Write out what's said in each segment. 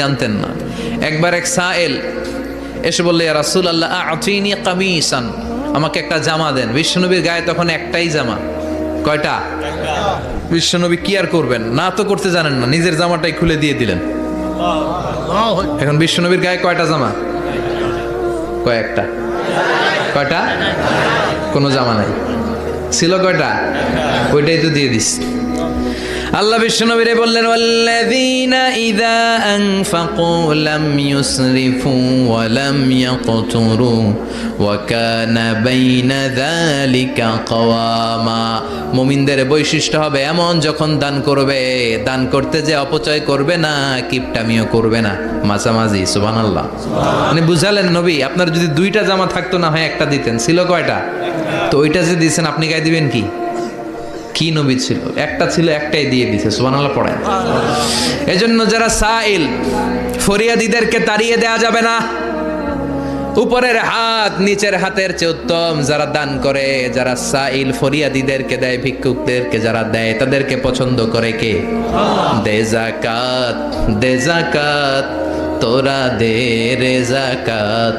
জানতেন না। একবার এক সায়েল এসে বললে, ইয়া রাসূলুল্লাহ আ'তিনি কামিসান, আমাকে একটা জামা দেন। বিশ্বনবীর গায়ে তখন একটাই জামা। কয়টা? বিশ্বনবী কি আর করবেন, না তো করতে জানেন না, নিজের জামাটাই খুলে দিয়ে দিলেন। এখন বিশ্বনবীর গায়ে কয়টা জামা? কয়েকটা। কয়টা? কোনো জামা নাই। ছিল কয়টা? ওইটাই তো দিয়ে দিস। আল্লাহ বিশ্বনবীরে বললেন, ওয়াল্লাযীনা ইযা আনফাকু লাম ইউসরিফু ওয়া লাম ইয়াকতুরু ওয়া কানা বাইনা যালিকা কাওয়ামা। মুমিনদের বৈশিষ্ট্য হবে এমন, যখন দান করবে, দান করতে যে অপচয় করবে না, কিপটামিও করবে না, মাঝামাঝি। সুবহানাল্লাহ। মানে বুঝালেন নবী, আপনার যদি দুইটা জামা থাকতো না হয় একটা দিতেন। ছিল কয়টা? তো ওইটা যে দিয়েছেন আপনি গায়ে দিবেন কি? কি নবী ছিল? একটা ছিল, একটাই দিয়ে দিছে। সুবহানাল্লাহ পড়েন। এজন্য যারা সাইল, ফরিয়াদীদেরকে তাড়িয়ে দেয়া যাবে না। উপরের হাত নিচের হাতের চেয়ে উত্তম। যারা দান করে, যারা সাইল ফরিয়াদীদেরকে দেয়, ভিক্ষুকদেরকে যারা দেয়, তাদেরকে পছন্দ করে কে? দে যাকাত, দে যাকাত, তোরা দে রে যাকাত,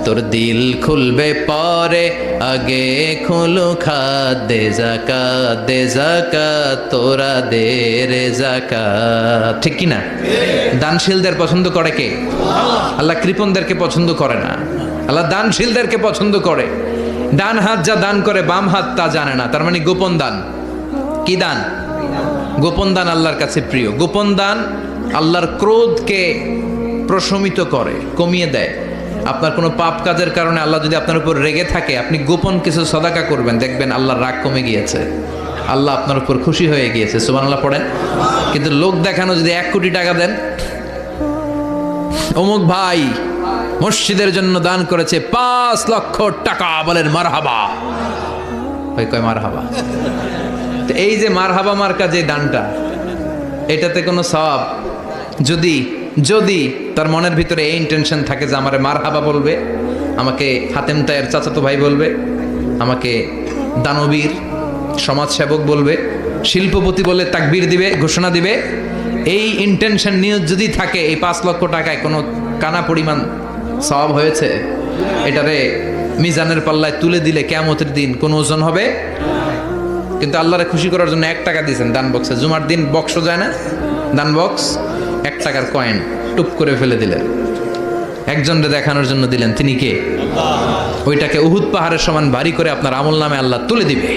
তোর দিল খুলবে পরে, আগে খুলু খাত। দে যাকাত, দে যাকাত, তোরা দে রে যাকাত। ঠিক কি না? দানশীলদের পছন্দ করে কে? আল্লাহ কৃপণদেরকে পছন্দ করে না। আল্লাহ দানশীলদেরকে পছন্দ করে। ডান হাত যা দান করে, বাম হাত তা জানে না। তার মানে গোপন দান। কি দান? গোপন দান আল্লাহর কাছে প্রিয়। গোপন দান আল্লাহর ক্রোধকে প্রশমিত করে, কমিয়ে দেয়। আপনার কোনো পাপ কাজের কারণে আল্লাহ যদি আপনার উপর রেগে থাকে, আপনি গোপন কিছু সাদাকা করবেন, দেখবেন আল্লাহর রাগ কমে গিয়েছে, আল্লাহ আপনার উপর খুশি হয়ে গিয়েছে। সুবহানাল্লাহ পড়েন। কিন্তু লোক দেখানো যদি 1 কোটি টাকা দেন, অমুক ভাই মসজিদের জন্য দান করেছে 5 লক্ষ টাকা, বলেন মারহাবা। ভাই কয় মারহাবা। তো এই যে মারহাবা মার্কা যে দানটা, এটাতে কোনো সওয়াব যদি যদি তার মনের ভিতরে এই ইন্টেনশন থাকে যে আমারে মারহাবা বলবে, আমাকে হাতেম তায়ের চাচাতো ভাই বলবে, আমাকে দানবীর সমাজসেবক বলবে, শিল্পপতি বলে তাকবীর দিবে, ঘোষণা দিবে, এই ইন্টেনশন নিয়ে যদি থাকে, এই 5 লক্ষ টাকায় কোনো কানা পরিমাণ সওয়াব হয়েছে, এটারে মিজানের পাল্লায় তুলে দিলে কিয়ামতের দিন কোন ওজন হবে? কিন্তু আল্লাহরে খুশি করার জন্য 1 টাকা দিয়েছেন দান বক্সে। জুমার দিন বক্স যায় না, দান বক্স, 1 টাকার কয়েন টুপ করে ফেলে দিলেন, একজনকে দেখানোর জন্য দিলেন। তিনি কে? আল্লাহ। ওইটাকে উহুদ পাহাড়ের সমান ভারী করে আপনার আমল নামে আল্লাহ তুলে দিবে।